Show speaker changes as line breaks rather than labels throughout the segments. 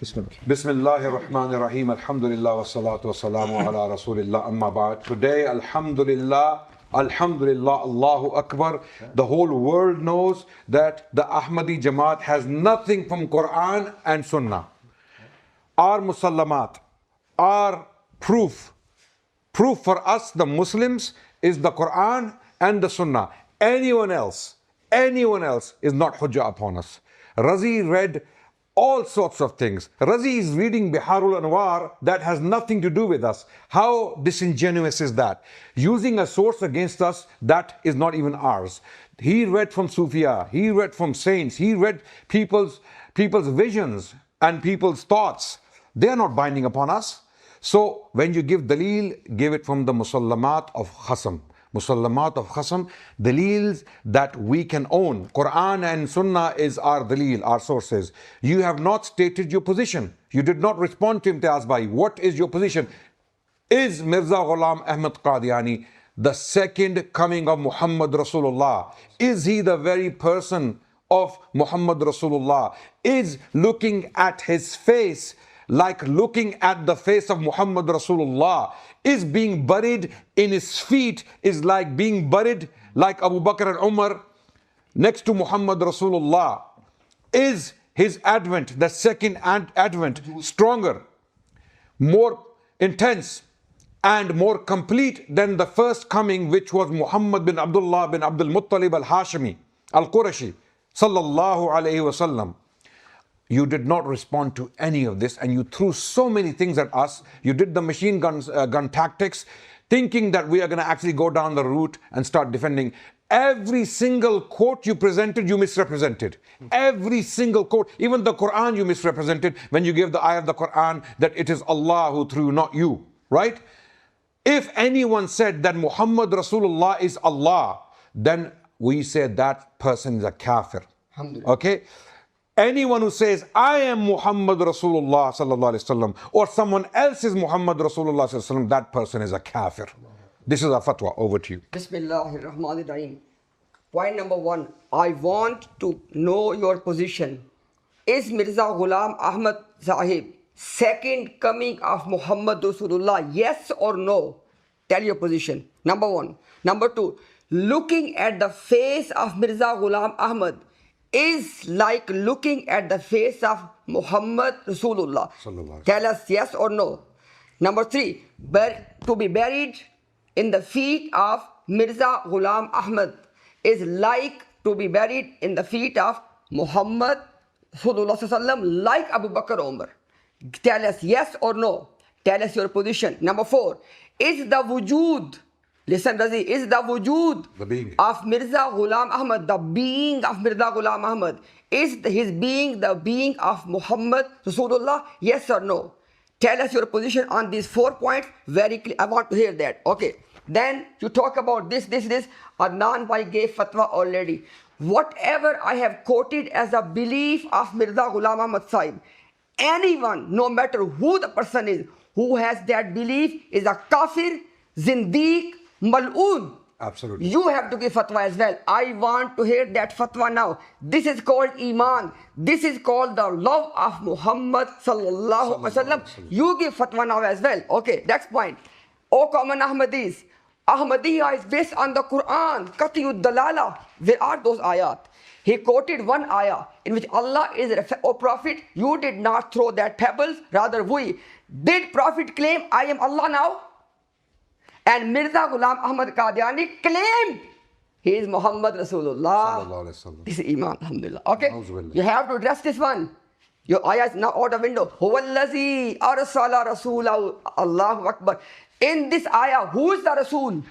بسم اللہ الرحمن الرحیم الحمدللہ والصلاة والسلام علی رسول اللہ اما بعد. Today, alhamdulillah, Allahu Akbar, the whole world knows that the Ahmadi Jamaat has nothing from Quran and Sunnah. Our musallamat, our proof for us, the Muslims, is the Quran and the Sunnah. Anyone else is not hujjah upon us. Razi read all sorts of things. Razi is reading Biharul Anwar that has nothing to do with us. How disingenuous is that? Using a source against us that is not even ours. He read from Sufia, he read from saints, he read people's visions and people's thoughts. They are not binding upon us. So when you give daleel, give it from the musallamat of khasam. Musallamat of khasam, daleels that we can own. Quran and Sunnah is our daleel, our sources. You have not stated your position. You did not respond to Imtiaz Bhai. What is your position? Is Mirza Ghulam Ahmad Qadiani the second coming of Muhammad Rasulullah? Is he the very person of Muhammad Rasulullah? Is looking at his face like looking at the face of Muhammad Rasulullah? Is being buried in his feet is like being buried like Abu Bakr and Umar next to Muhammad Rasulullah? Is his advent, the second advent, stronger, more intense and more complete than the first coming, which was Muhammad bin Abdullah bin Abdul Muttalib al-Hashimi al-Qurashi sallallahu alayhi wasallam? You did not respond to any of this, and you threw so many things at us. You did the machine gun tactics, thinking that we are going to actually go down the route and start defending. Every single quote you presented, you misrepresented. Every single quote, even the Quran you misrepresented when you gave the ayah of the Quran that it is Allah who threw, not you, right? If anyone said that Muhammad Rasulullah is Allah, then we say that person is a kafir. Okay? Anyone who says, I am Muhammad Rasulullah sallallahu alaihi wasallam, or someone else is Muhammad Rasulullah sallallahu alaihi wasallam, that person is a kafir. This is a fatwa. Over to you.
Bismillahirrahmanirrahim. Point number 1. I want to know your position. Is Mirza Ghulam Ahmad Sahib second coming of Muhammad Rasulullah? Yes or no? Tell your position. Number 1. Number 2. Looking at the face of Mirza Ghulam Ahmad is like looking at the face of Muhammad Rasulullah. Tell us yes or no. Number 3, to be buried in the feet of Mirza Ghulam Ahmad is like to be buried in the feet of Muhammad Rasulullah like Abu Bakr Umar. Tell us yes or no. Tell us your position. Number 4, is the wujud, listen Razi, is the wujud, the being of Mirza Ghulam Ahmad, the being of Mirza Ghulam Ahmad, is his being the being of Muhammad Rasulullah? Yes or no? Tell us your position on these 4 points very clear. I want to hear that. Okay. Then you talk about this. Adnan Bhai gave fatwa already. Whatever I have quoted as a belief of Mirza Ghulam Ahmad Sahib, anyone, no matter who the person is, who has that belief is a kafir, zindiq, mal'oon.
Absolutely.
You have to give fatwa as well. I want to hear that fatwa now. This is called Iman. This is called the love of Muhammad sallallahu alaihi wasallam. You give fatwa now as well. Okay, next point. O common Ahmadis, Ahmadiyya is based on the Quran. Qat'iyud dalala. Where are those ayat? He quoted one ayah in which Allah is, O Prophet, you did not throw that pebbles, rather we. Did Prophet claim, I am Allah now? And Mirza Ghulam Ahmad Qadiani claimed he is Muhammad Rasulullah. This is Iman, alhamdulillah. Okay? You have to address this one. Your ayah is now out the window. Huwallazi arsala rasulahu, Allahu Akbar. In this ayah, who is the Rasul?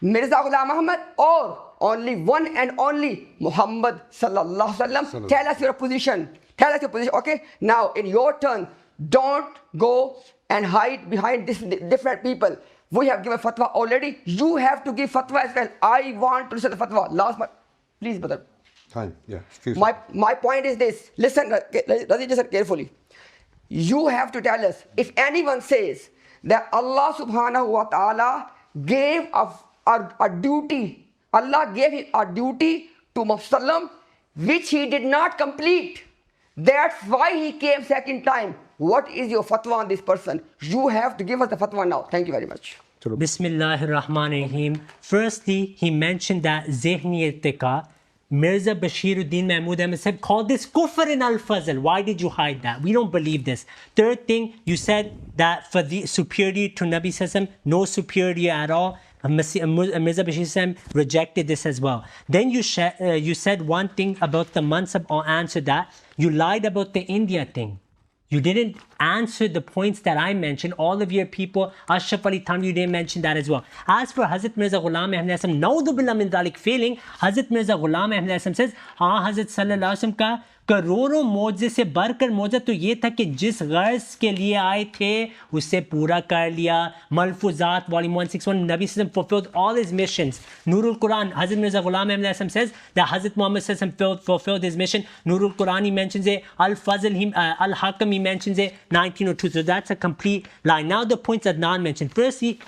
Mirza Ghulam Ahmad or only one and only Muhammad sallallahu alaihi wasallam? Tell us your position. Tell us your position. Okay? Now, in your turn, don't go and hide behind this different people. We have given fatwa already. You have to give fatwa as well. I want to listen to fatwa. Last one. Please, brother.
Fine. Yeah. Excuse
me. My point is this. Listen carefully. You have to tell us, if anyone says that Allah subhanahu wa ta'ala gave a duty, Allah gave him a duty to Muhammad, which he did not complete. That's why he came second time. what is your fatwa on this person? You have to give us the fatwa now. Thank you very much.
Bismillahir Rahmanir Rahim. Firstly, he mentioned that Zihni Irtiqa. Mirza Bashiruddin Mahmud Ahmed said, call this kufr in al-fazl. Why did you hide that? We don't believe this. Third thing, you said that for the superiority to Nabi Sallam, no superiority at all. Mirza Bashir Sallam rejected this as well. Then you said one thing about the mansab. I'll answer that. You lied about the India thing. You didn't answer the points that I mentioned. All of your people, Ashraf Ali Thanvi, you didn't mention that as well. As for Hazrat Mirza Ghulam Ahmad Hasan, Naudhu Billah min dhalik failing, Hazrat Mirza Ghulam Ahmad Hasan says, Hazrat Sallallahu Alaihi Wasallam ka کروڑوں معجزے سے بڑھ کر معجزہ تو یہ تھا کہ جس غرض کے لیے آئے تھے اسے پورا کر لیا. ملفوظات والی 161, Nabi Sallam fulfilled all his missions. Nurul Quran, Hazrat Mirza Ghulam Ahmad Hasan says that Hazrat Muhammad Sallam fulfilled his mission. Nurul Quran, he mentions it. Al-Fazl, Al-Hakam, he mentions it. 1902. So that's a complete lie. Now the points Adnan mentioned. Firstly,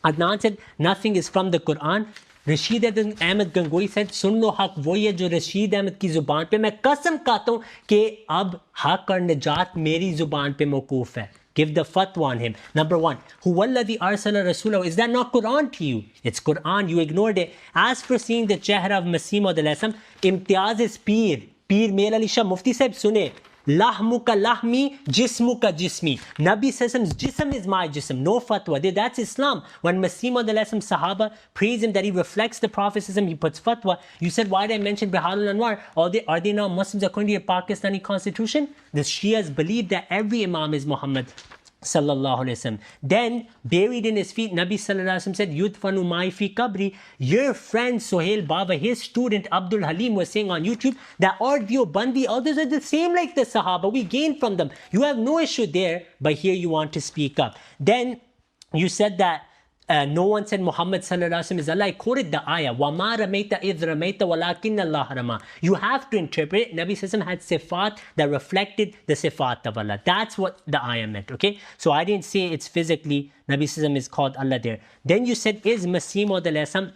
Adnan said nothing is from the Quran. Rashid Ahmad Gangohi said سن لو حق وہی ہے جو رشید احمد کی زبان پہ, میں قسم کھاتا ہوں کہ اب حق اور نجات میری زبان پہ موقوف ہے. Give the fatwa on him. Number one, هو الذي أرسل رسوله. Is that not Quran to you? It's Quran. You ignored it. As for seeing the chehra of Masih Maud al-Islam, Imtiaz is پیر میر علی شاہ مفتی صاحب سنے, لحمک لحمی جسمک جسمی. Nabi says jism is my jism. No fatwa. That's Islam. When Masih Maud al-Islam Sahaba praise him that he reflects the Prophet, he puts fatwa. You said, why did I mention Bihar al-Anwar? Are they now Muslims according to your Pakistani constitution? The Shias believe that every Imam is Muhammad sallallahu alaihi wasallam. Then buried in his feet, Nabi sallallahu alaihi wasallam said, yudfanu mai fi qabri. Your friend Sohail Baba, his student Abdul Halim, was saying on YouTube that our Deobandi others are the same like the Sahaba. We gain from them. You have no issue there, but here you want to speak up. Then you said that no one said Muhammad sallallahu alaihi wasallam is Allah. I quoted the ayah, وَمَا رَمَيْتَ إِذْ رَمَيْتَ وَلَكِنَّ اللَّهَ رَمَى. You have to interpret it. Nabi sallallahu alaihi wasallam had sifat that reflected the sifat of Allah. That's what the ayah meant, okay? So I didn't say it's physically, Nabi sallallahu alaihi wasallam is called Allah there. Then you said, is Masih Maud al-Islam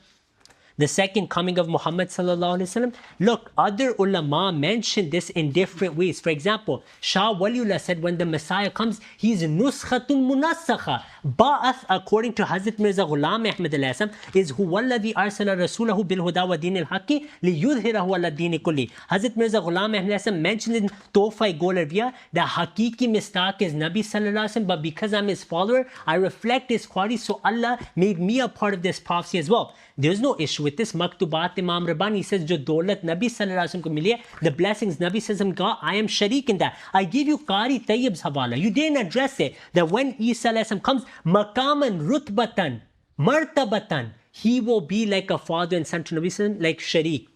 the second coming of Muhammad sallallahu alaihi wasallam? Look, other ulama mentioned this in different ways. For example, Shah Waliullah said when the Messiah comes, he's nuskhatun munassakha. Ba'ath, according to Hazrat Mirza Ghulam Ahmad al-Islam, is huwalladhi arsala rasulahu bil huda wa din al-haqqi li yudhhirahu ala dini kulli. Hazrat Mirza Ghulam Ahmad al-Islam mentioned in Tohfa Golarviya that Hakiki mistaq is Nabi sallallahu alaihi wasallam, but because I'm his follower, I reflect his qualities, so Allah made me a part of this prophecy as well. There's no issue with this. Maktubat Imam Rabbani says jo daulat Nabi sallallahu alaihi wasallam ko mili hai, the blessings Nabi sallallahu alaihi wasallam got, I am sharik in that. I give you Qari Tayyib's hawala. You didn't address it, that when Isa alaihi salam comes, maqaman rutbatan martabatan, he will be like a father and son to Nabi sallallahu alaihi wasallam, like sharik.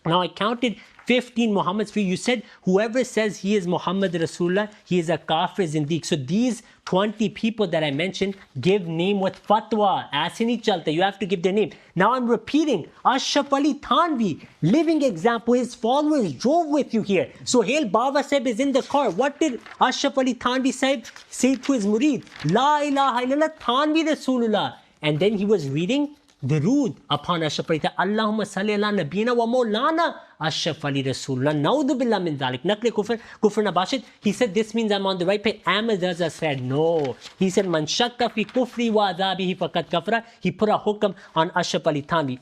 Now I counted 15 Muhammads for you. You said whoever says he is Muhammad Rasulullah, he is a kafir zindiq. So these 20 people that I mentioned, give name with fatwa. Aise nahi chalta, you have to give their name. Now I'm repeating, Ashraf Ali Thanvi, living example, his followers drove with you here. Sohail Baba Sahib is in the car. What did Ashraf Ali Thanvi Sahib say to his murid? La ilaha illallah Thanvi Rasulullah. And then he was reading Durood upon Ashraf Ali. Allahumma salli ala nabina wa maulana Ashraf Ali Rasulullah. Naudhu billah min dhalik. Nakle kufr nabashid. He said this means I'm on the right page. Ahmad Raza said no. He said man shakka fi kufri wa adhabihi faqad kafara. He put a hukam on Ashraf Ali Thanvi.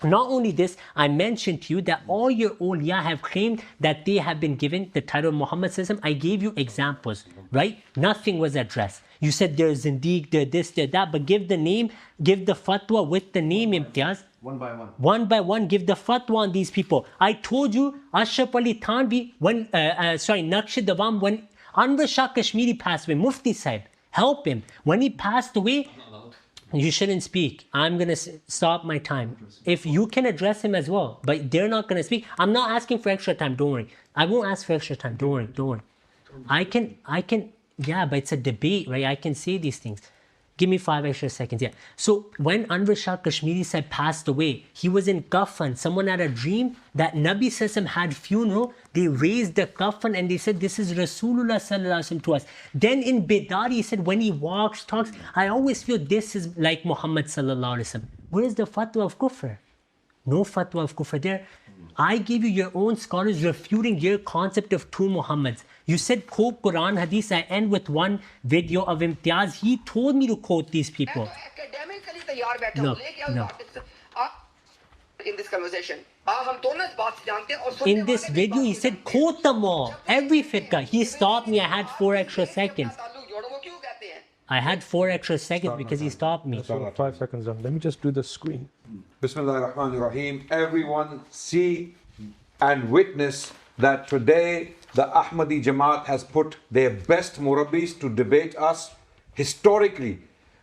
Not only this, I mentioned to you that all your awliya have claimed that they have been given the title of Muhammad sallallahu alaihi wasallam. I gave you examples, right? Nothing was addressed. You said there's Zindiq, there's this, there's that, but give the name, give the fatwa with the name, Imtiaz.
One by one.
One by one, give the fatwa on these people. I told you, Ashraf Ali Thanvi, when, Naqsh Dawam, when Anwar Shah Kashmiri passed away, Mufti Sahib, help him. When he passed away, you shouldn't speak. I'm going to stop my time. If you can address him as well, but they're not going to speak. I'm not asking for extra time, don't worry. I won't ask for extra time, don't worry. I can, yeah, but it's a debate, right? I can say these things. Give me 5 extra seconds, yeah. So when Anwar Shah Kashmiri said passed away, he was in kafan. Someone had a dream that Nabi Sallallahu had funeral. They raised the kafan and they said, this is Rasulullah Sallallahu Alaihi Wasallam to us. Then in Bidari, he said, when he walks, talks, I always feel this is like Muhammad Sallallahu Alaihi Wasallam. Where is the fatwa of kufr? No fatwa of kufr there. I give you your own scholars refuting your concept of two Muhammads. You said quote Quran, Hadith. I end with one video of Imtiaz. He told me to quote these people.
Academically تیار بیٹھا
No,
ہوں لے کے آؤ
no.
in this conversation. ہم دونوں اس بات سے جانتے ہیں اور
In this video, he said quote them all, every firqa. He stopped me. I had 4 extra seconds.
تعلق جوڑو وہ کیوں کہتے ہیں؟
I had 4 extra seconds because he stopped me.
5 seconds on. Let me just do the screen.
Bismillah ar-Rahman ar-Rahim. Everyone see and witness that today the Ahmadi Jamaat has put their best murabbis to debate us. Historically,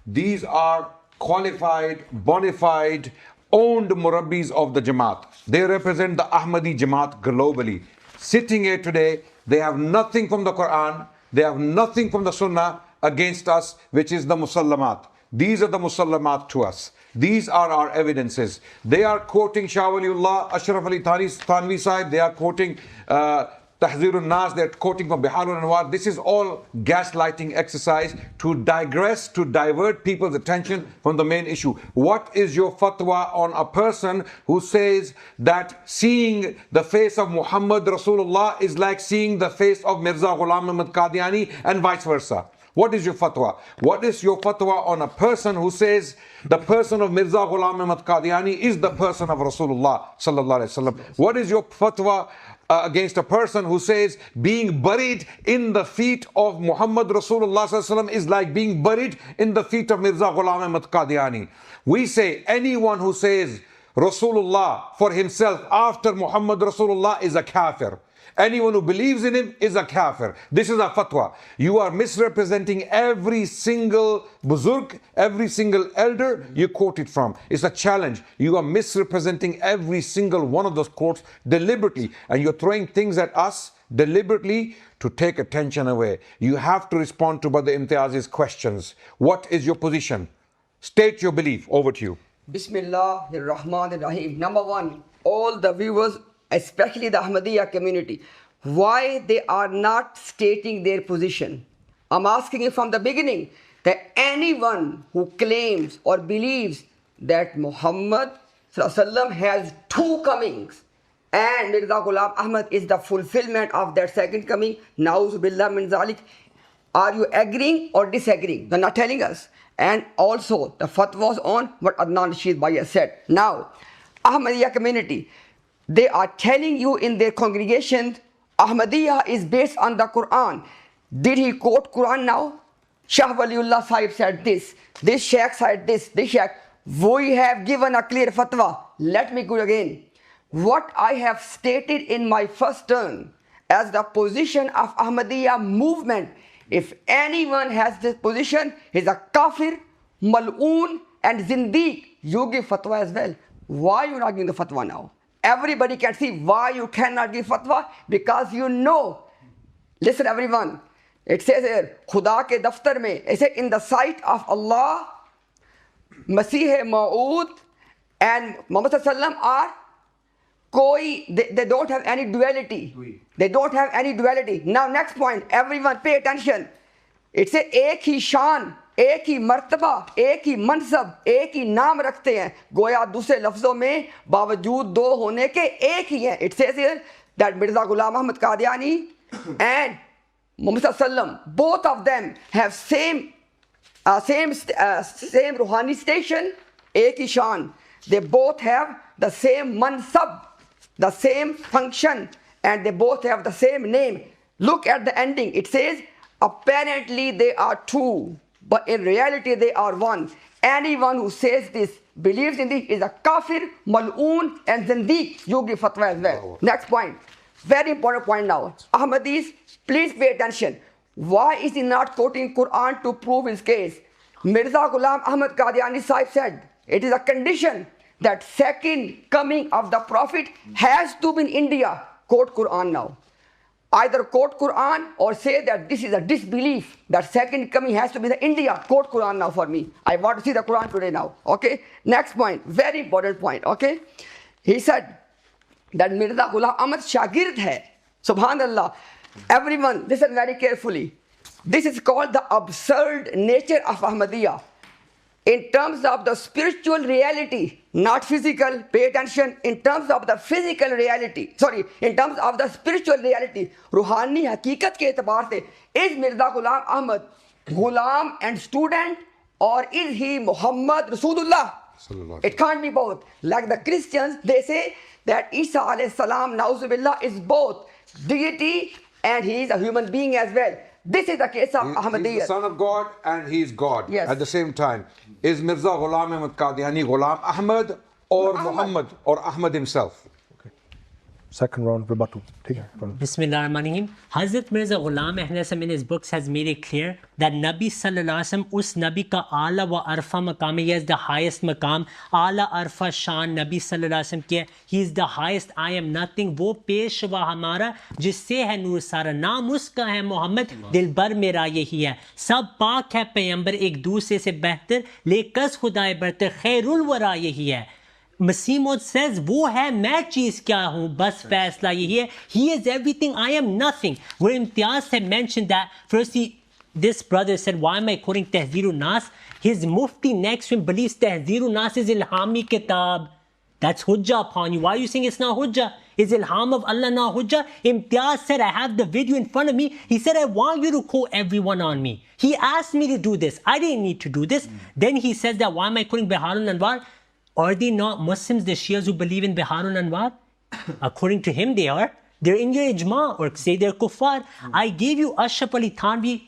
these are qualified, bona fide, owned murabbis of the Jamaat. They represent the Ahmadi Jamaat globally. Sitting here today, they have nothing from the Quran, they have nothing from the Sunnah against us, which is the Musallamat. These are the Musallamat to us. These are our evidences. They are quoting Shah Waliullah, Ashraf Ali Thanvi Sahib, they are quoting Tahzirun Nas, they're quoting from Biharul Anwar. This is all gaslighting exercise to digress, to divert people's attention from the main issue. What is your fatwa on a person who says that seeing the face of Muhammad Rasulullah is like seeing the face of Mirza Ghulam Ahmad Qadiani and vice versa? What is your fatwa? What is your fatwa on a person who says the person of Mirza Ghulam Ahmad Qadiani is the person of Rasulullah sallallahu alaihi wasallam? What is your fatwa against a person who says being buried in the feet of Muhammad Rasulullah sallallahu alaihi wasallam is like being buried in the feet of Mirza Ghulam Ahmad Qadiani? We say anyone who says Rasulullah for himself after Muhammad Rasulullah is a kafir. Anyone who believes in him is a kafir. This is a fatwa. You are misrepresenting every single buzurg, every single elder you quote it from. It's a challenge. You are misrepresenting every single one of those quotes deliberately, and you're throwing things at us deliberately to take attention away. You have to respond to Brother Imtiaz's questions. What is your position? State your belief. Over to you.
Bismillah ar-Rahman ar-Rahim. Number one, all the viewers, especially the Ahmadiyya community, why they are not stating their position. I'm asking you from the beginning that anyone who claims or believes that Muhammad has two comings and Mirza Ghulam Ahmad is the fulfillment of that second coming, Na'udhu billah min zalik, are you agreeing or disagreeing? They're not telling us. And also the fatwas on what Adnan Rashid Bhai has said. Now, Ahmadiyya community, they are telling you in their congregation, Ahmadiyya is based on the Quran. Did he quote Quran now? Shah Waliullah Sahib said this Shaykh said this Shaykh. We have given a clear fatwa. Let me go again. What I have stated in my first turn as the position of Ahmadiyya movement, if anyone has this position, he's a kafir, mal'oon and zindiq. You give fatwa as well. Why you not giving the fatwa now? Everybody can see why you cannot give fatwa, because you know. Listen everyone, it says here, Khuda ke daftar mein, it says in the sight of Allah, Masih Ma'ud and Muhammad Sallam are they don't have any duality. They don't have any duality. Now next point, everyone pay attention. It says ek hi shan, ایک ہی مرتبہ, ایک ہی منصب, ایک ہی نام رکھتے ہیں, گویا دوسرے لفظوں میں باوجود دو ہونے کے ایک ہی ہیں. It says here that Mirza Ghulam Ahmad Qadiani and Muhammad Sallam, both of them have same ruhani station, ایک ہی شان. They both have the same mansab, the same function, and they both have the same name. Look at the ending. It says apparently they are two, but in reality they are one. Anyone who says this, believes in this, is a kafir, mal'oon and zindiq. You give fatwa as well. Next point, very important point now. Ahmadis, please pay attention. Why is he not quoting Quran to prove his case? Mirza Ghulam Ahmad Qadiani Sahib said, it is a condition that second coming of the Prophet has to be in India. Quote Quran now. Either quote Quran or say that this is a disbelief, that second coming has to be in India. Quote Quran now for me. I want to see the Quran today now. Okay. Next point, very important point. Okay. He said that Mirza Ghulam Ahmad Shagird hai. Subhanallah. Everyone listen very carefully. This is called the absurd nature of Ahmadiyya. in terms of the spiritual reality, not physical, pay attention, in terms of the physical reality, in terms of the spiritual reality, روحانی حقیقت کے اعتبار سے, is Mirza Ghulam Ahmad Ghulam and student, or is he Muhammad Rasulullah? It can't be both. Like the Christians, they say that Isa alayhi salam, na'uzubillah, is both deity and he is a human being as well. This is the case of Ahmadiyyat.
He's the son of God and he is God.
Yes.
At the same time, is Mirza Ghulam Ahmad Qadiani Ghulam Ahmad or Muhammad or Ahmad himself?
Okay. Second round rebuttal. Take it.
Bismillahirrahmanirrahim. Hazrat Mirza Ghulam Ahmad in his books has made it clear that Nabi sallallahu alaihi wasallam us Nabi ka ala wa arfa maqam hai, he is the highest maqam, ala arfa shan Nabi sallallahu alaihi wasallam ki, he is the highest, I am nothing, wo peshwa hamara jisse hai noor sara, naam uska hai Muhammad, dilbar mera yahi hai, sab paak hai paygambar ek dusre se behtar, lekas khudaye bartar, khairul wara yahi hai. Masih Maud says, wo hai main cheez kya hu, bas faisla yahi hai, he is everything, I am nothing. Where Imtiaz had mentioned that, firstly, this brother said, why am I quoting Tahzirun Nas? His mufti next to him believes Tahzirun Nas is ilhami kitab. That's hujjah upon you. Why are you saying it's not hujjah? Is ilham of Allah not hujjah? Imtiaz said, I have the video in front of me. He said, I want you to quote everyone on me. He asked me to do this. I didn't need to do this. Then he says that, why am I quoting Biharul Anwar? Are they not Muslims, the Shias who believe in Biharul Anwar? According to him, they are. They're in your ijma, or say they're kuffar. I gave you Ashraf Ali Thanvi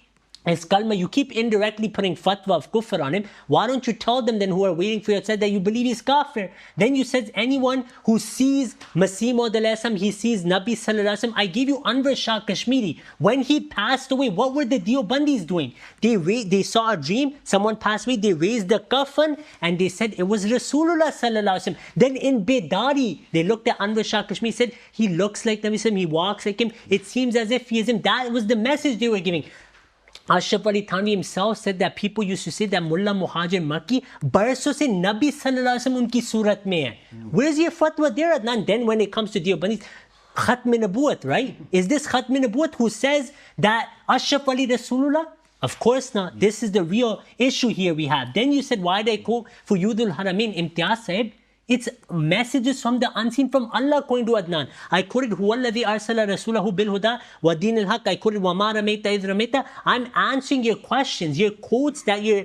as kalma. You keep indirectly putting fatwa of kufr on him. Why don't you tell them then who are waiting for you outside that you believe he's kafir? Then you said anyone who sees Masih Maud alayhi salam, he sees Nabi sallallahu alaihi wasallam. I gave you Anwar Shah Kashmiri. When he passed away, what were the Deobandis doing? They saw a dream, someone passed away, they raised the kafan and they said it was Rasulullah sallallahu alaihi wasallam. Then in Bedari, they looked at Anwar Shah Kashmiri, said he looks like Nabi sallallahu alaihi wasallam, he walks like him, it seems as if he is him. That was the message they were giving. Ashraf Ali Thanvi himself said that people used to say that Mullah Muhajir Makki barso se Nabi sallallahu alaihi wasallam unki surat mein hai. Where's your fatwa there, Adnan? Then when it comes to Deobandis, Khatm Nabuwat, right? Is this Khatm Nabuwat who says that Ashraf Ali Rasulullah? Of course not. This is the real issue here we have. Then you said, why did I quote Fuyudul Haramain? Imtiaz Sahib, it's messages from the unseen from Allah going to Adnan. I quoted Huwallazi arsala rasulahu bil huda wa din al haq. I quoted wa ma ramaita iz ramaita. I'm answering your questions, your quotes that you're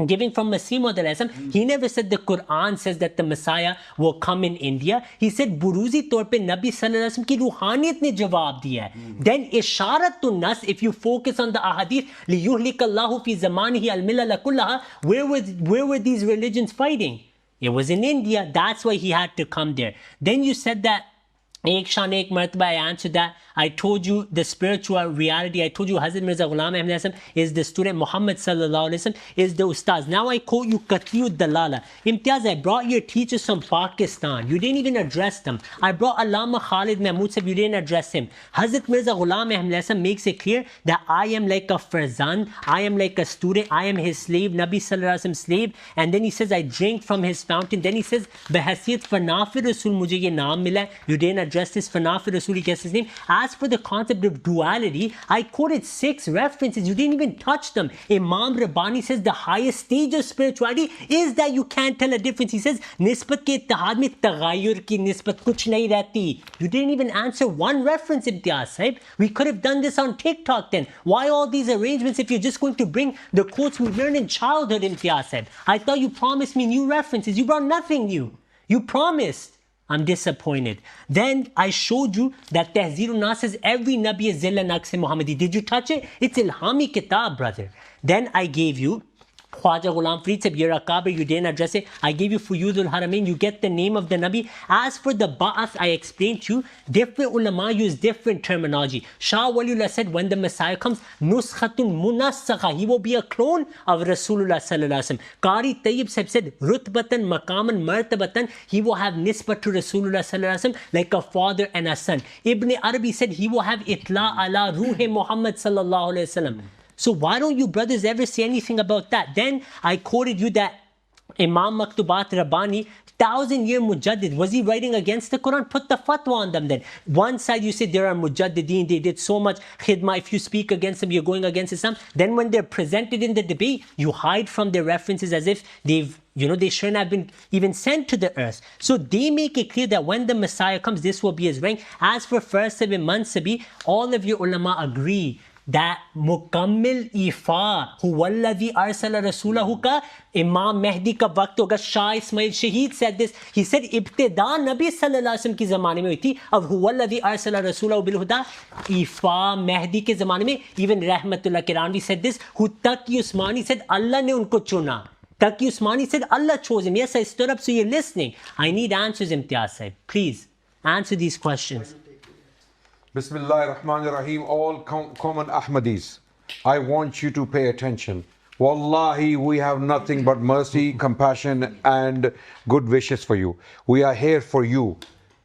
giving from Masih Maud alayhi salam. He never said the Quran says that the Messiah will come in India. He said buruzi taur pe Nabi sallallahu alaihi wasallam ki ruhaniyat ne jawab diya hai. Then isharat to nas, if you focus on the ahadith li yuhlika Allahu fi zamanihi al milal kullaha, where were these religions fighting? It was in India. That's why he had to come there. Then you said that Ek Shan Ek Martaba, I answered that. I told you the spiritual reality. I told you Hazrat Mirza Ghulam Ahmad is the student, Muhammad sallallahu alaihi wasallam is the ustaz. Now I quote you Qat'iyud Dalala. Imtiaz, I brought your teachers from Pakistan. You didn't even address them. I brought Allama Khalid Mahmood Sahib. You didn't address him. Hazrat Mirza Ghulam Ahmad makes it clear that I am like a farzand. I am like a student. I am his slave, Nabi sallallahu alaihi wasallam slave. And then he says, I drink from his fountain. Then he says, Bahasiyat Fanafir Rasul mujhe ye naam mila. You didn't address this. Fanafir Rasul, he gets his name. As for the concept of duality, I quoted 6 references. You didn't even touch them. Imam Rabbani says the highest stage of spirituality is that you can't tell a difference. He says, nisbat ke ittihad mein tagayyur ki nisbat kuch nahi rehti. You didn't even answer one reference, Imtiaz Sahib. We could have done this on TikTok then. Why all these arrangements if you're just going to bring the quotes we learned in childhood, Imtiaz Sahib? I thought you promised me new references. You brought nothing new. You promised. I'm disappointed. Then I showed you that Tahzirun Nas says every Nabi is Zilla Naqs Muhammadi. Did you touch it? It's Ilhami Kitab, brother. Then I gave you Khwaja Ghulam Farid Sahib, you're a Kaber, you didn't address it. I gave you Fuyudul Haramain, you get the name of the Nabi. As for the Ba'ath, I explained to you, different ulama use different terminology. Shah Waliullah said when the Messiah comes, Nuskhatun Munassakha, he will be a clone of Rasulullah sallallahu alaihi wasallam. Qari Tayyib Sahib said, Rutbatan, Maqaman, Martabatan, he will have nisbat to Rasulullah sallallahu alaihi wasallam like a father and a son. Ibn Arabi said he will have Itla ala Ruhe Muhammad sallallahu alaihi wasallam. So why don't you brothers ever say anything about that? Then I quoted you that Imam Maktubat Rabbani, 1,000-year mujaddid, was he writing against the Quran? Put the fatwa on them then. One side you say there are mujaddideen, they did so much khidmah, if you speak against them, you're going against Islam. Then when they're presented in the debate, you hide from their references as if they've, they shouldn't have been even sent to the earth. So they make it clear that when the Messiah comes, this will be his rank. As for Farsib and Mansabi, all of your ulama agree that مکمل ایفا هو الذی ارسل رسولہ کا امام مہدی کا وقت ہوگا. شاہ اسماعیل شہید said this. He said ابتدا نبی صلی اللہ علیہ وسلم کی زمانے میں ہوئی تھی. اب هو الذی ارسل رسولہ بالہدی ایفا مہدی کے زمانے میں. even رحمت اللہ کرانوی said this. who Taqi Usmani said اللہ نے ان کو چنا. Taqi Usmani said Allah chose him. Yes, I stood up, so you're listening. I need answers, Imtiaz Sahib. Please answer these questions.
Bismillah ar-Rahman ar-Rahim. All common Ahmadis, I want you to pay attention. Wallahi, we have nothing but mercy, compassion and good wishes for you. We are here for you.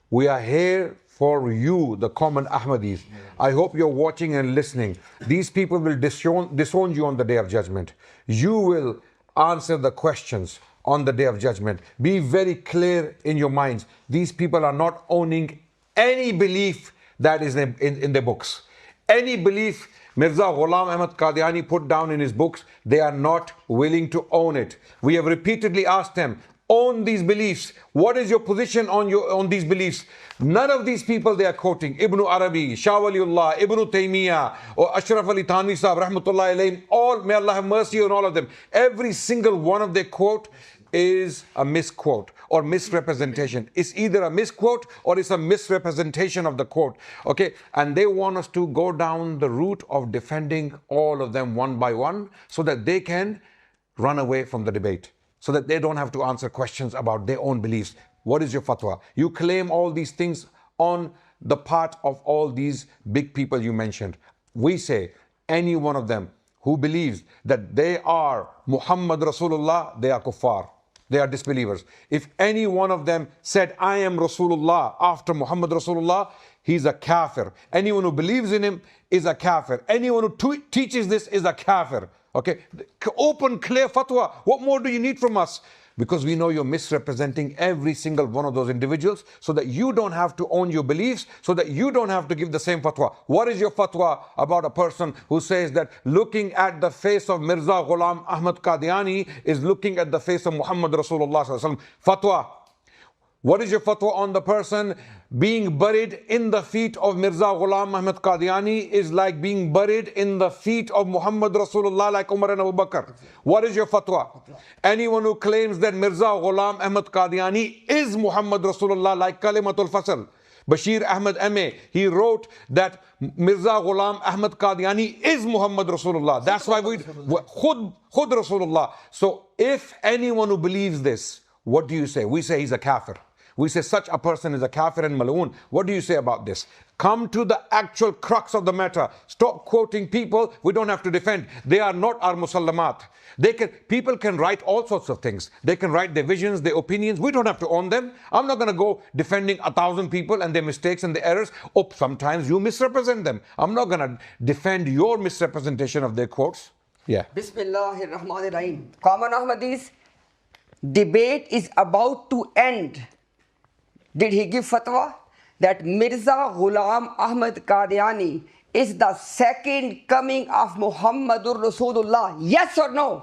We are here for you, the common Ahmadis. I hope you're watching and listening. These people will disown you on the day of judgment. You will answer the questions on the day of judgment. Be very clear in your minds. These people are not owning any belief that is in their books. Any belief Mirza Ghulam Ahmad Qadiani put down in his books, they are not willing to own it. We have repeatedly asked them, own these beliefs. What is your position on these beliefs? None of these people they are quoting. Ibn Arabi, Shah Waliullah, Ibn Taymiyyah, or Ashraf Ali Thanvi Sahib, Rahmatullahi alayhim, all, may Allah have mercy on all of them. Every single one of their quote is a misquote or misrepresentation. It's either a misquote or it's a misrepresentation of the quote. Okay? And they want us to go down the route of defending all of them one by one so that they can run away from the debate, so that they don't have to answer questions about their own beliefs. What is your fatwa? You claim all these things on the part of all these big people you mentioned. We say any one of them who believes that they are Muhammad Rasulullah, they are kuffar. They are disbelievers. If any one of them said, I am Rasulullah after Muhammad Rasulullah, he's a kafir. Anyone who believes in him is a kafir. Anyone who teaches this is a kafir. Okay? Open, clear fatwa. What more do you need from us? Because we know you're misrepresenting every single one of those individuals so that you don't have to own your beliefs, so that you don't have to give the same fatwa. What is your fatwa about a person who says that looking at the face of Mirza Ghulam Ahmad Qadiani is looking at the face of Muhammad Rasulullah sallallahu alaihi wasallam? Fatwa. What is your fatwa on the person being buried in the feet of Mirza Ghulam Ahmad Qadiani is like being buried in the feet of Muhammad Rasulullah like Umar and Abu Bakr? What is your fatwa? Anyone who claims that Mirza Ghulam Ahmad Qadiani is Muhammad Rasulullah like Kalimatul Fasl. Bashir Ahmad M.A., he wrote that Mirza Ghulam Ahmad Qadiani is Muhammad Rasulullah. That's why Khud Rasulullah. So if anyone who believes this, what do you say? We say he's a kafir. We say such a person is a kafir and mal'oon. What do you say about this? Come to the actual crux of the matter. Stop quoting people we don't have to defend. They are not our musallamat. People can write all sorts of things. They can write their visions, their opinions. We don't have to own them. I'm not going to go defending 1,000 people and their mistakes and their errors. Oh, sometimes you misrepresent them. I'm not going to defend your misrepresentation of their quotes. Yeah.
Bismillahirrahmanirrahim. Common Ahmadis, debate is about to end. Did he give fatwa that Mirza Ghulam Ahmad Qadiani is the second coming of Muhammadur Rasulullah? Yes or no?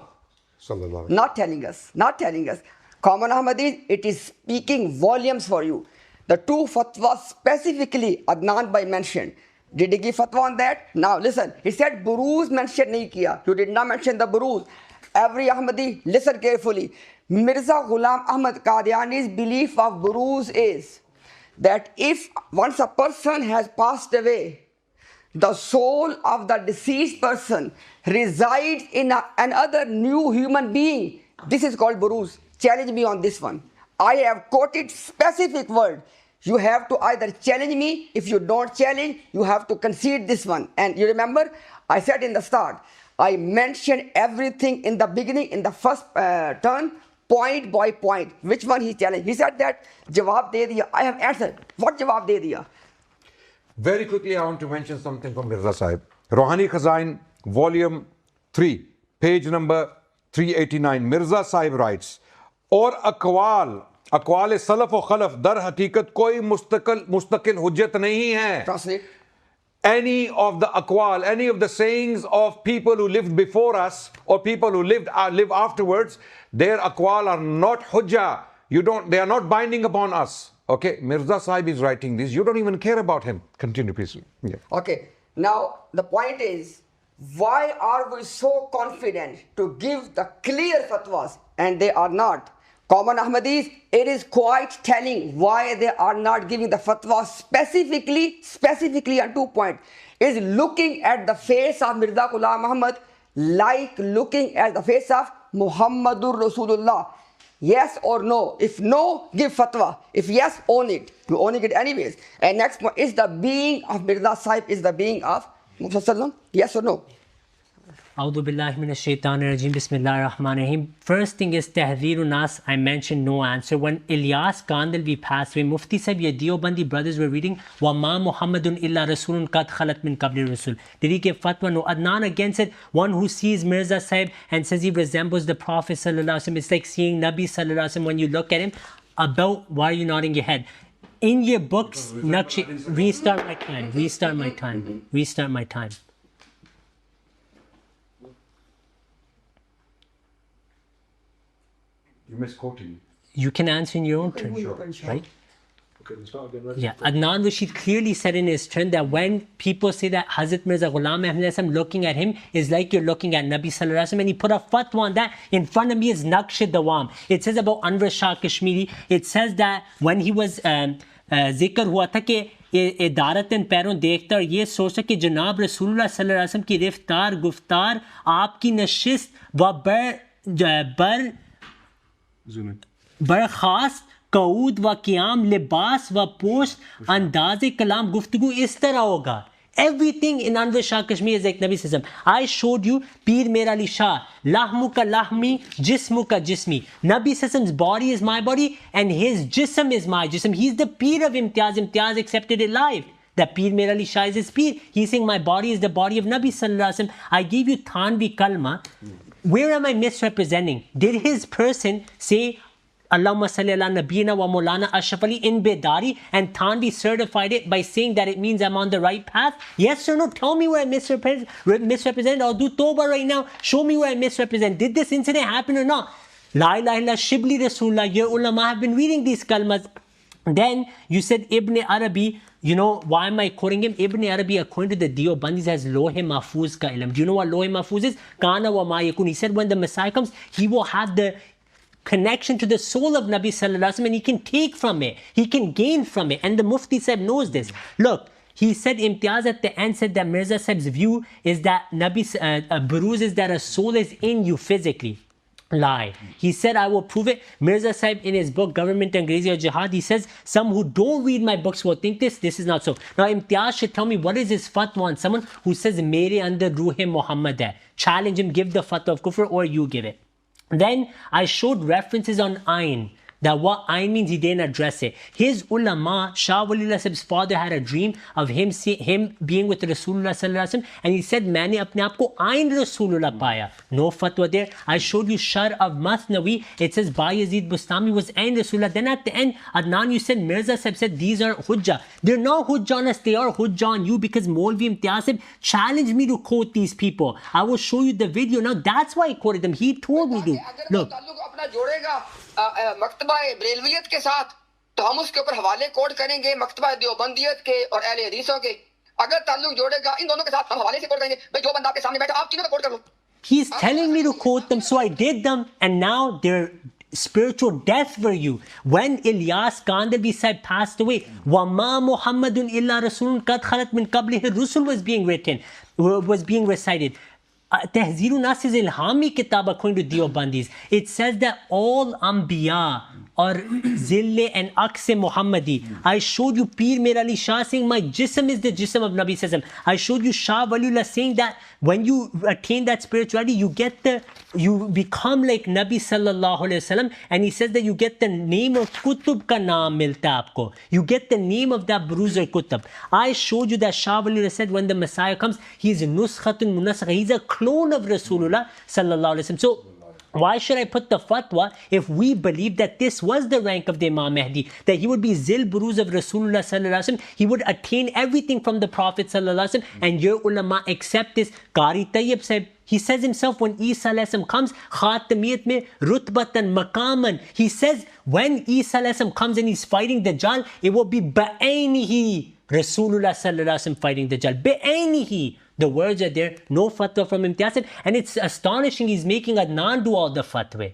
Sallallahu.
Not telling us. Not telling us. Common Ahmadis, it is speaking volumes for you. The two fatwas specifically Adnan Bhai mentioned. Did he give fatwa on that? Now listen. He said Buruz mention nahi kiya. You did not mention the Buruz. Every Ahmadi, listen carefully. Mirza Ghulam Ahmad Qadiani's belief of Buruz is that if once a person has passed away, the soul of the deceased person resides in another new human being. This is called Buruz. Challenge me on this one. I have quoted specific word. You have to either challenge me. If you don't challenge, you have to concede this one. And you remember, I said in the start, I mentioned everything in the beginning, in the first turn, point by point. Which one he challenged? He said that jawab de diya. I have answered. What jawab de diya?
Very quickly, I want to mention something from Mirza Sahib. Rohani Khazain, volume 3, page number 389. Mirza Sahib writes, اور اقوال سلف و خلف در حقیقت کوئی مستقل حجت نہیں ہے.
Translate.
Any of the aqwal, any of the sayings of people who lived before us or people who live afterwards, their aqwal are not hujjah. They are not binding upon us. Okay, Mirza Sahib is writing this. You don't even care about him. Continue, please. Yeah.
Okay, now the point is, why are we so confident to give the clear fatwas and they are not? Common Ahmadis, it is quite telling why they are not giving the fatwa specifically on 2 points. Is looking at the face of Mirza Ghulam Muhammad like looking at the face of Muhammadur Rasulullah. Yes or no? If no, give fatwa. If yes, own it. You're owning it anyways. And next point, is the being of Mirza Sahib is the being of Muhammad? Yes or no?
A'udhu billahi minash shaitanir rajeem. Bismillahir rahmanir rahim. First thing is Tahdheerun Nas. I mentioned no answer. When Ilyas Kandalvi passed away, Mufti Sahib, your Deobandi brothers were reading wa ma Muhammadun illa rasulun qad khalat min qabli rasul. Did he give fatwa? No. Adnan against it. One who sees Mirza Sahib and says he resembles the Prophet sallallahu alaihi wasallam. It's like seeing Nabi sallallahu alaihi wasallam when you look at him. About why are you nodding your head? In your books, restart my time.
You misquoting.
You can answer in your own turn, right?
Okay, let's start again.
Yeah, Adnan Rashid clearly said in his turn that when people say that Hazrat Mirza Ghulam Ahmad looking at him is like you're looking at Nabi Sallallahu Alaihi Wasallam, and he put a fatwa on that. In front of me is Naqsh Dawam. It says about Anwar Shah Kashmiri, it says that when he was zikr hua tha ke ادارتن پیروں دیکھتا اور یہ سوچتا کہ جناب رسول اللہ صلی اللہ علیہ وسلم کی رفتار گفتار آپ کی نشست و برخاست قعود و قیام لباس و پوش انداز کلام گفتگو اس طرح ہوگا. Everything in Anwar Shah Kashmir is like Nabi Sallallahu Alaihi Wasallam. I showed you Peer Mer Ali Shah, Lahmu ka lahmi, Jismu ka jismi. Nabi Sallallahu Alaihi Wasallam's body is my body and his jism is my jism. He's the Peer of Imtiaz. Imtiaz accepted it live. That Peer Mer Ali Shah is his Peer. He's saying my body is the body of Nabi Sallallahu Alaihi Wasallam. I gave you Thanvi Kalma. Where am I misrepresenting? Did his person say Allahumma salli ala nabiyina wa maulana Ashraf Ali in Bedari and Thanvi certified it by saying that it means I'm on the right path? Yes or no? Tell me where I misrepresented. I'll do tawbah right now. Show me where I misrepresent. Did this incident happen or not? La ilaha illa Shibli Rasulullah. Your ulama have been reading these kalmas. Then you said Ibn Arabi. You know, why am I quoting him? Ibn Arabi, according to the Deobandis, has Lohe Mahfuz ka ilm. Do you know what Lohe Mahfuz is? Kana wa ma yakun. He said when the Messiah comes, he will have the connection to the soul of Nabi Sallallahu Alaihi Wasallam and he can take from it. He can gain from it. And the Mufti Sahib knows this. Look, he said, Imtiaz at the end said that Mirza Sahib's view is that Buruz is that a soul is in you physically. Lie. He said, I will prove it. Mirza Sahib in his book, Government Angrezi or Jihad, he says, some who don't read my books will think this is not so. Now, Imtiaz should tell me what is his fatwa on someone who says, Mere under Ruhe Muhammad hai. Challenge him, give the fatwa of kufr or you give it. Then I showed references on Ayn, that what Ayn means, he didn't address it. His ulama, Shah Waliullah Sahib's father had a dream of him being with Rasulullah Sallallahu Alaihi Wasallam, and he said, Maine apne aap ko Ayn Rasulullah paya. No fatwa there. I showed you Shar of Mathnawi. It says Bayezid Bustami was Ayn Rasulullah. Then at the end, Adnan, you said, Mirza Sahib said, these are hujjah. They're not hujjah on us, they are hujjah on you because Maulvi Imtiaz Sahib challenged me to quote these people. I will show you the video. Now that's why I quoted them. He told me to. Look.
مکتبہ بریلویت کے ساتھ تو ہم اس کے اوپر حوالے کوٹ کریں گے مکتبہ دیوبندیت کے اور اہل حدیثوں کے. اگر تعلق جوڑے گا ان دونوں کے ساتھ ہم حوالے سے کوٹ کریں گے. بھائی جو بندہ آپ کے سامنے بیٹھا آپ تینوں کا کوٹ کر لو.
He's telling me to quote them, so I did them, and now they're spiritual death for you. When Ilyas Kandalvi Sahib passed away, وَمَا مُحَمَّدٌ إِلَّا رَسُولٌ قَدْ خَلَتْ مِنْ قَبْلِهِ الرُّسُلُ was being recited. Tahzirun Nas is Ilhami Kitab according to Deobandis. It says that all Anbiya or Zille and Aqse Muhammadi. I showed you Peer Mer Ali Shah saying my jism is the jism of Nabi Sallallahu Alaihi Wasallam. I showed you Shah Waliullah saying that when you attain that spirituality, you become like Nabi Sallallahu Alaihi Wasallam, and he says that you get the name of Kutub ka naam milta aapko. You get the name of that Bruiser Kutub. I showed you that Shah Waliullah said when the Messiah comes, he is Nuskhatun Munasakha. He's a clone of Rasulullah Sallallahu Alaihi Wasallam. So Why should I put the fatwa if we believe that this was the rank of the Imam Mahdi, that he would be Zil Buruz of Rasulullah sallallahu alaihi wasallam, he would attain everything from the Prophet sallallahu alaihi wasallam, and your ulama accept this. Qari Tayyib said, he says himself, when Isa alayhi salam comes, khatamiyat mein rutbatan maqaman, he says when Isa alayhi salam comes and he's fighting Dajjal, it will be ba'ainihi Rasulullah sallallahu alaihi wasallam fighting Dajjal, ba'ainihi. The words are there, no fatwa from Imtiaz, and it's astonishing he's making Adnan do all the fatwa.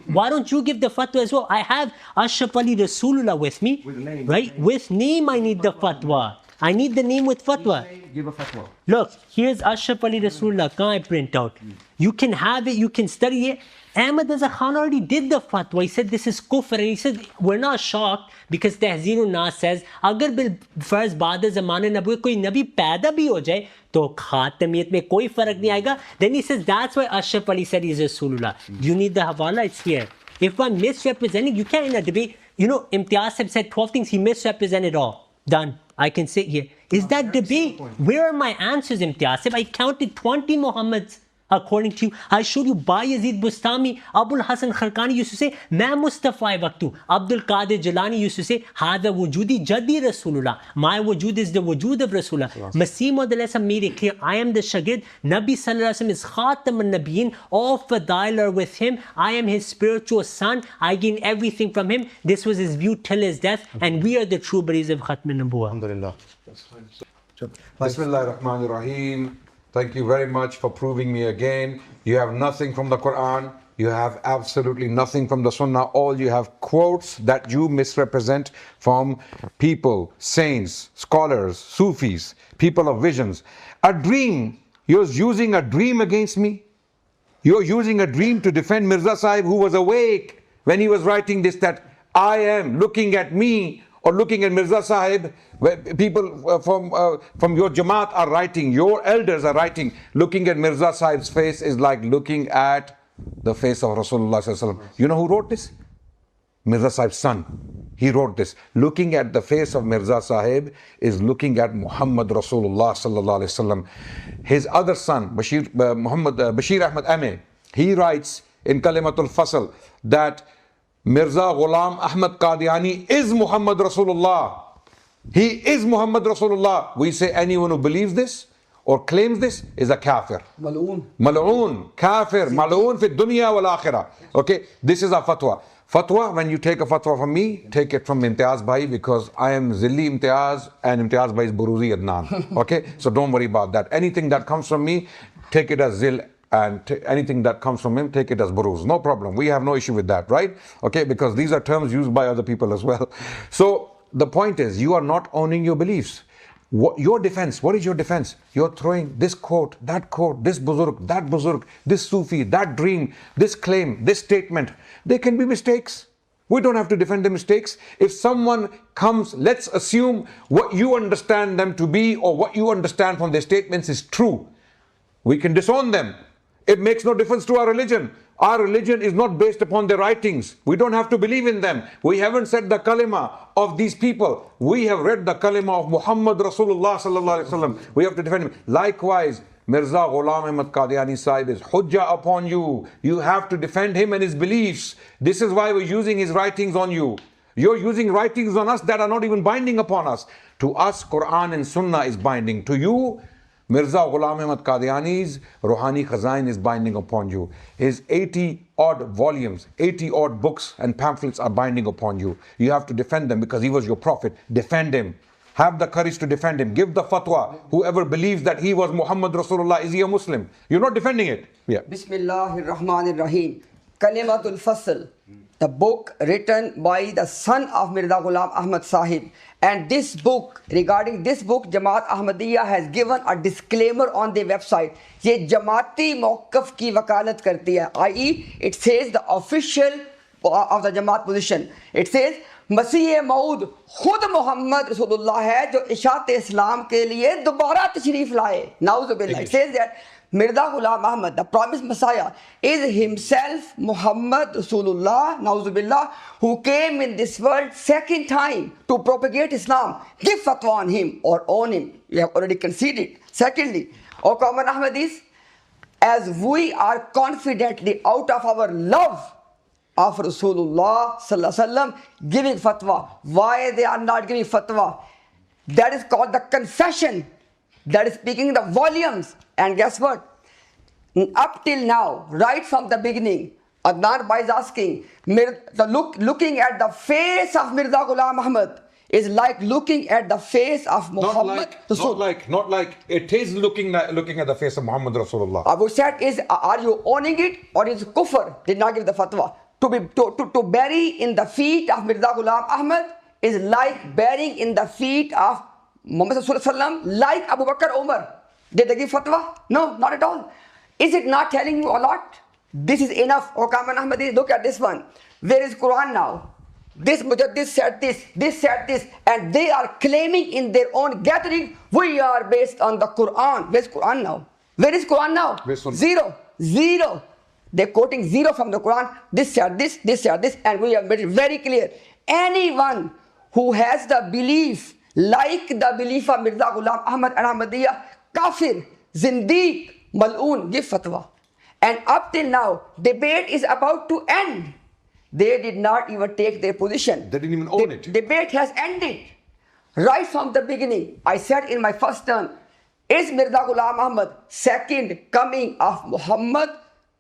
Why don't you give the fatwa as well? I have Ashraf Ali Rasulullah with me, right? With name I need the fatwa. I need the name with fatwa.
Give a fatwa.
Look, here's Ashraf Ali Rasulullah. Can I print out? You can have it, you can study it. Ahmad Raza Khan already did the fatwa. He said this is kufr, and he said we're not shocked because Tahzirun Nas says agar bil farz baad zamane nabi koi nabi paida bhi ho jaye to khatamiyat mein koi farak nahi aayega. Then he says that's why Ashraf Ali said he's Rasulullah. Do you need the hawala? It's here. If I'm misrepresenting, you can't in a debate. You know, Imtiaz said 12 things, he misrepresented all. Done. I can sit here. Is that debate? Where are my answers, Imtiaz? I counted 20 Muhammads. According to you, I showed you Bayezid Bustami, Abul Hasan Kharkani used to say, "Main Mustafa Waqtu." Abdul Qadir Jilani used to say, "Hada wujudi jaddi Rasulullah." My wujud is the wujud of Rasulullah. Masih Maud alayhi salam made it clear, I am the shagird. Nabi sallallahu alaihi wasallam is Khatam an-Nabiyyin. All fadail are with him. I am his spiritual son. I gain everything from him. This was his view till his death, and we are the true believers of Khatm an-Nubuwah.
Alhamdulillah. Bismillahir Rahmanir Rahim. Thank you very much for proving me again. You have nothing from the Quran. You have absolutely nothing from the Sunnah. All you have quotes that you misrepresent from people, saints, scholars, Sufis, people of visions. A dream. You're using a dream against me. You're using a dream to defend Mirza Sahib, who was awake when he was writing this, that I am looking at me, or looking at Mirza Sahib, where people from your Jamaat are writing, your elders are writing, looking at Mirza Sahib's face is like looking at the face of Rasulullah sallallahu alaihi wasallam. You know who wrote this? Mirza Sahib's son. He wrote this. Looking at the face of Mirza Sahib is looking at Muhammad Rasulullah sallallahu alaihi wasallam. His other son, Bashir Ahmad Ame, he writes in Kalimatul Fasl that Mirza Ghulam Ahmad Qadiani is Muhammad Rasulullah. He is Muhammad Rasulullah. We say anyone who believes this or claims this is a kafir. Mal'oon, kafir, mal'oon fi dunya wal akhirah. Okay, this is our fatwa. Fatwa, when you take a fatwa from me, take it from Imtiaz Bhai, because I am Zilli Imtiaz and Imtiaz Bhai is Buruzi Adnan. Okay, so don't worry about that. Anything that comes from me, take it as Zil. And anything that comes from him, take it as buruz. No problem. We have no issue with that, right? Okay, because these are terms used by other people as well. So the point is, you are not owning your beliefs. Your defense, what is your defense? You're throwing this quote, this buzurg, this Sufi, that dream, this claim, this statement. They can be mistakes. We don't have to defend the mistakes. If someone comes, let's assume what you understand them to be or what you understand from their statements is true. We can disown them. It makes no difference to our religion. Our religion is not based upon their writings. We don't have to believe in them. We haven't said the kalima of these people. We have read the kalima of Muhammad Rasulullah sallallahu alaihi wasallam. We have to defend him. Likewise, Mirza Ghulam Ahmad Qadiani Sahib is hujjah upon you. You have to defend him and his beliefs. This is why we're using his writings on you. You're using writings on us that are not even binding upon us. To us, Quran and Sunnah is binding. To you, Mirza Ghulam Ahmad Qadiani's Ruhani Khazain is binding upon you. His 80 odd volumes, 80 odd books and pamphlets are binding upon you. You have to defend them because he was your prophet. Defend him. Have the courage to defend him. Give the fatwa. Whoever believes that he was Muhammad Rasulullah, is he a Muslim? You're not defending it. Yeah.
Bismillahir Rahmanir Rahim. Kalimatul Fasl, the book written by the son of Mirza Ghulam Ahmad Sahib. And this book, regarding this book, Jamaat Ahmadiyya has given a disclaimer on their website. ये जमाती मौक़िफ़ की वकालत करती है, i.e. it says the official of the Jamaat position. It says मसीह मऊद खुद मोहम्मद रसूलुल्लाह है जो इशात इस्लाम के लिए दोबारा तशरीफ़ लाए. नाउज़ुबिल्लाह. It says that Mirza Ghulam Ahmad, the promised Messiah, is himself Muhammad Rasulullah, Nauzubillah, who came in this world second time to propagate Islam. Give fatwa on him or own him. You have already conceded. Secondly, O common Ahmadis, as we are confidently out of our love of Rasulullah sallallahu alaihi wasallam giving fatwa. Why they are not giving fatwa? That is called the confession. That is speaking the volumes. And guess what? Up till now, right from the beginning, Adnan Bhai is asking, looking at the face of Mirza Ghulam Ahmad is like looking at the face of Muhammad.
Not like it is looking at the face of Muhammad Rasulullah.
Abu said is, are you owning it or is it kufr? Did not give the fatwa. To bury in the feet of Mirza Ghulam Ahmad is like burying in the feet of Muhammad Sallallahu Alaihi Wasallam, like Abu Bakr, Umar. Did they give fatwa? No, not at all. Is it not telling you a lot? This is enough. O Kaman Ahmadi, look at this one. Where is Quran now? This Mujaddid said this said this, and they are claiming in their own gathering, we are based on the Quran. Where's Quran now? Where is Quran now? Zero. They're quoting zero from the Quran. This said this, and we have made it very clear. Anyone who has the belief like the belief of Mirza Ghulam Ahmad and Ahmadiyya, kafir, zindiq, mal'oon, give fatwa. And up till now, debate is about to end. They did not even take their position.
They didn't even own it.
Debate has ended. Right from the beginning, I said in my first turn, is Mirza Ghulam Ahmad second coming of Muhammad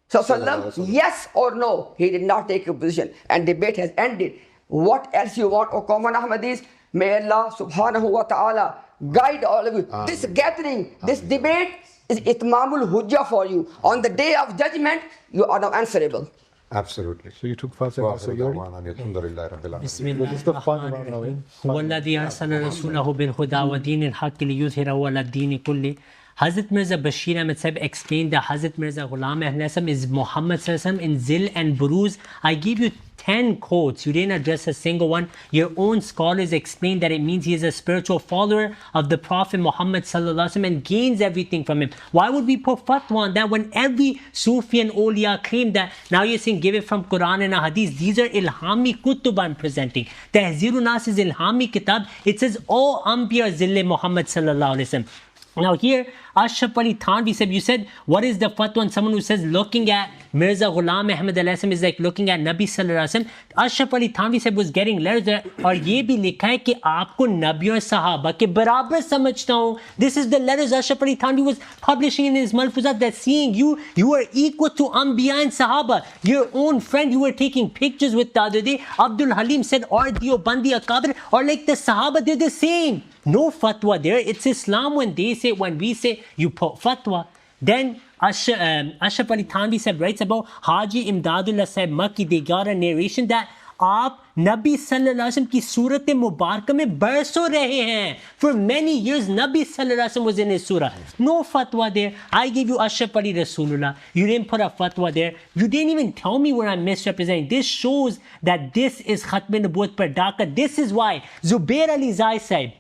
Sallallahu Alaihi Wasallam? Yes or no? He did not take a position. And debate has ended. What else you want, O common Ahmadis? May Allah subhanahu wa ta'ala guide all of you. This gathering, this debate is itmamul hujjah for you. On the day of judgment, you are now answerable.
Absolutely.
So you took fast. So you're
بسم الله الرحمن الرحيم هو الذي أرسل رسوله بالهدى ودين الحق ليظهره على الدين كله. Hazrat Mirza Bashir Ahmed Sahib explained that Hazrat Mirza Ghulam Ahmad is Muhammad in Zil and Buruz. I gave you 10 quotes. You didn't address a single one. Your own scholars explained that it means he is a spiritual follower of the Prophet Muhammad and gains everything from him. Why would we put fatwa on that when every Sufi and Awliya claim that? Now you're saying give it from Quran and Hadith. These are ilhami kutub I'm presenting. Tahzirun Nas is ilhami kitab. It says all Anbiya Zille Muhammad sallallahu alaihi wasallam. Now here, Ashraf Ali Thanvi said, you said, what is the fatwa on someone who says looking at Mirza Ghulam Ahmad is like looking at Nabi Sallallahu Alaihi Wasallam? Ashraf Ali Thanvi said was getting letters there, और ये भी लिखा है कि आपको नबी और सहाबा के बराबर समझता हूँ. This is the letters Ashraf Ali Thanvi was publishing in his Malfuzat, that seeing you are equal to Anbiya and Sahaba. Your own friend you were taking pictures with the other day, Abdul Halim said, or Diobandi Akabir, or like the Sahaba, they're the same. No fatwa there. It's Islam when we say you put fatwa. Then Ashraf Ali Thanvi Sahib writes about Haji Imdadullah Sahib Makki. They got a narration that आप नबी सल्लल्लाहु अलैहि वसल्लम की सूरत मुबारक में बरसों रहे हैं. For many years Nabi sallallahu alaihi wasallam was in his surah. No fatwa there. I gave you Ashraf Ali Rasulullah. You didn't put a fatwa there. You didn't even tell me where I'm misrepresenting. This shows that this is Khatm Nubuwwat par Dhaka. This is why Zubair Ali Zai Sahib,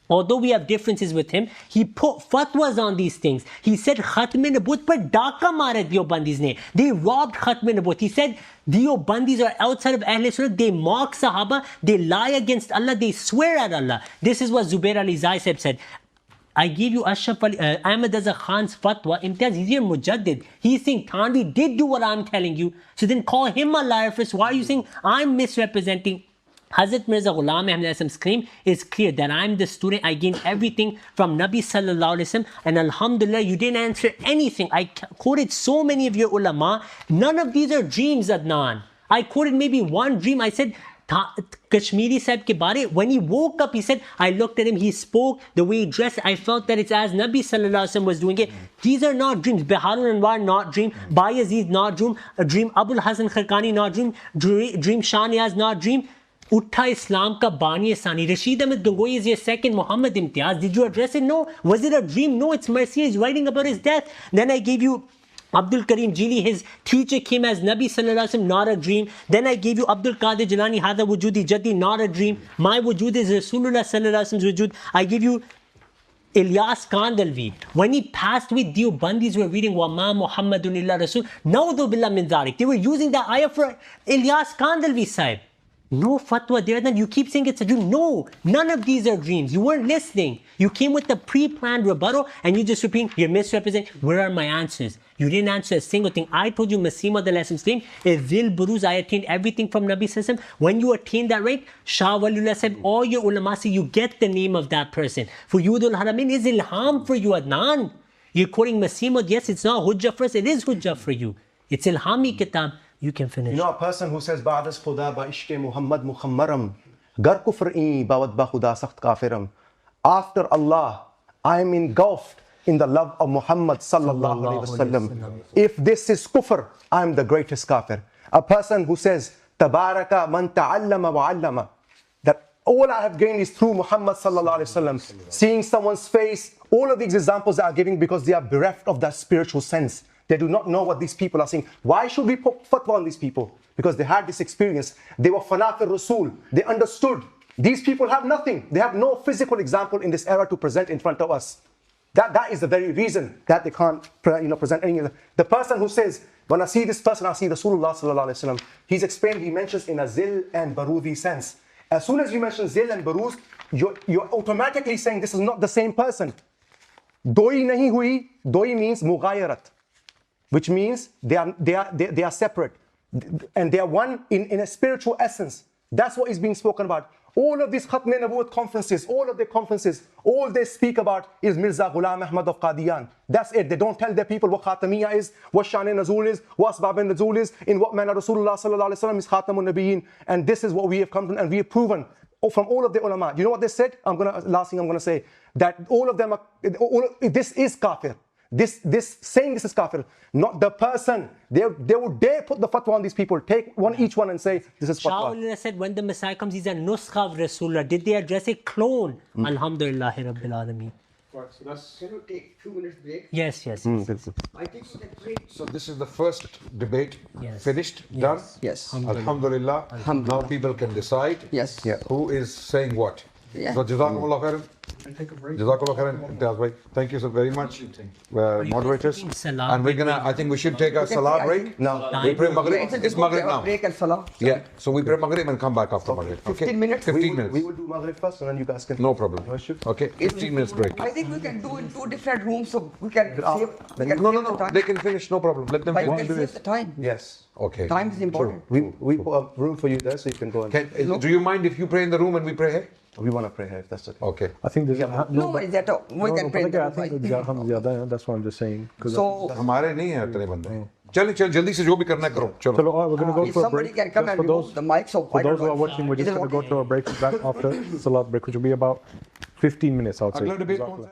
although we have differences with him, he put fatwas on these things. He said Khatm Nubuwwat par Dhaka mara Deobandis ne. They robbed Khatm Nubuwwat. He said Deobandis are outside of Ahle Sunnah. They mock Sahaba. They lie against Allah. They swear at Allah. This is what Zubair Ali Zai said. I gave you Ashraf Ali, Ahmad Azhar Khan's fatwa. Imtiaz, he's your Mujaddid. He's saying Thanvi did do what I'm telling you. So then call him a liar first. Why are you saying I'm misrepresenting? Hazrat Mirza Ghulam Ahmad's claim is clear that I'm the student. I gained everything from Nabi Sallallahu Alaihi Wasallam, and Alhamdulillah, you didn't answer anything. I quoted so many of your ulama. None of these are dreams, Adnan. I quoted maybe one dream. I said, Kashmiri Sahib ke bare, when he woke up, he said, I looked at him, he spoke, the way he dressed, I felt that it's as Nabi Sallallahu Alaihi Wasallam was doing it. These are not dreams. Biharul Anwar, not dream. Bayazid, not dream. Dream. Abul Hasan Kharkani, not dream. Dream Shah Niaz, not dream. Utta Islam ka Bani Sani. Rashid Ahmed Gangohi is your second. Muhammad Imtiaz. Did you address it? No. Was it a dream? No, it's Mercier. He's writing about his death. Then I gave you Abdul Karim Jili. His teacher came as Nabi Sallallahu Alaihi Wasallam, not a dream. Then I gave you Abdul Qadir Jilani, Hada Wujudi Jaddi, not a dream. My Wujud is Rasulullah Sallallahu Alaihi Wasallam's Wujud. I give you Ilyas Kandalvi. When he passed away, Deobandis were reading Wama Muhammadun illa Rasul. Naudhu billah min dhalik. They were using that ayah for Ilyas Kandalvi Sahib. No fatwa there. Then you keep saying it's a dream. No, none of these are dreams. You weren't listening. You came with the pre-planned rebuttal and you just repeating, you're misrepresenting. Where are my answers? You didn't answer a single thing. I told you Masih Maud alayhi salam is Zil Buruz. I attained everything from Nabi sallallahu alaihi wasallam. When you attain that rank, Shah Waliullah said, all your ulama say you get the name of that person. For Yudul Haramin is ilham for you, Adnan. You're quoting Masih Maud. Yes, it's not hujjah for us. It is hujjah for you. It's ilhami kitab. You can finish.
You know, a person who says ba'das khuda ba ishq Muhammad mukhammaram gar kufr bawad ba khuda sakht kafiram. After Allah, I am engulfed in the love of Muhammad sallallahu alaihi wasallam. If this is kufr, I am the greatest kafir. A person who says tabaraka man ta'allama wa 'allama, that all I have gained is through Muhammad sallallahu alaihi wasallam. Seeing someone's face, all of these examples they are giving because they are bereft of that spiritual sense. They do not know what these people are saying. Why should we put fatwa on these people? Because they had this experience. They were fanaf al-Rasul. They understood. These people have nothing. They have no physical example in this era to present in front of us. That is the very reason that they can't present any of the person who says, when I see this person, I see Rasulullah sallallahu alaihi wasallam. He's explained, he mentions in a zil and barudi sense. As soon as you mention zil and baruz, you're automatically saying this is not the same person. Doi nahi hui. Doi means mughayarat, which means they are separate and they are one in a spiritual essence. That's what is being spoken about. All of these Khatm Nabuwat conferences, all of their conferences, all they speak about is Mirza Ghulam Ahmad of Qadian. That's it. They don't tell their people what Khatamiyya is, what Shan Nazul is, what Asbab Nazul is, in what manner Rasulullah sallallahu alaihi wasallam is Khatamun Nabiyyin. And this is what we have come to, and we have proven from all of the ulama. You know what they said? Last thing I'm going to say, that all of them this is kafir. This saying this is kafir, not the person. They would dare put the fatwa on these people. Take each one and say this is fatwa.
Shah said when the Messiah comes, he's a nuskha of Rasulullah. Did they address a clone? Alhamdulillahi Rabbil Alameen.
Right, so that's...
Can you take 2 minutes break?
Yes.
I think we can break.
So this is the first debate finished, done?
Yes.
Alhamdulillah. Now people can decide who is saying what.
Yeah.
So Jazakumullah khairan.
Take a break.
Jazakallah khairan. Imtiaz bhai. Thank you so very much. Moderators. And we're gonna, I think we should take a salah break.
No.
We pray Maghrib. It's Maghrib now.
Break and salah.
Yeah. So we pray Maghrib and come back after Maghrib. Okay?
15 minutes.
15 minutes.
We will do Maghrib first and then you guys can.
No problem. Okay. 15 minutes break.
I think we can do in 2 different rooms so we can save.
No. They can finish. No problem. Let them
But you
finish.
can save the time.
Yes.
Okay.
Time is important.
We put a room for you there so you can go and.
Do you mind if you pray in the room and we pray here?
We want to pray here if that's okay.
Okay.
I think there's
No worries at all. We can pray.
I think hum zyada hain, that's what I'm just saying.
So
ہمارے نہیں ہیں اتنے بندے. چل جلدی سے جو بھی کرنا ہے کرو.
Chalo, we're going to go
if
for a
somebody
break.
can come and remove the mic, so
For those who are watching, we're just going to go to a break back after Salat break, which will be about 15 minutes, I would say.
اگلا debate کون سا ہے؟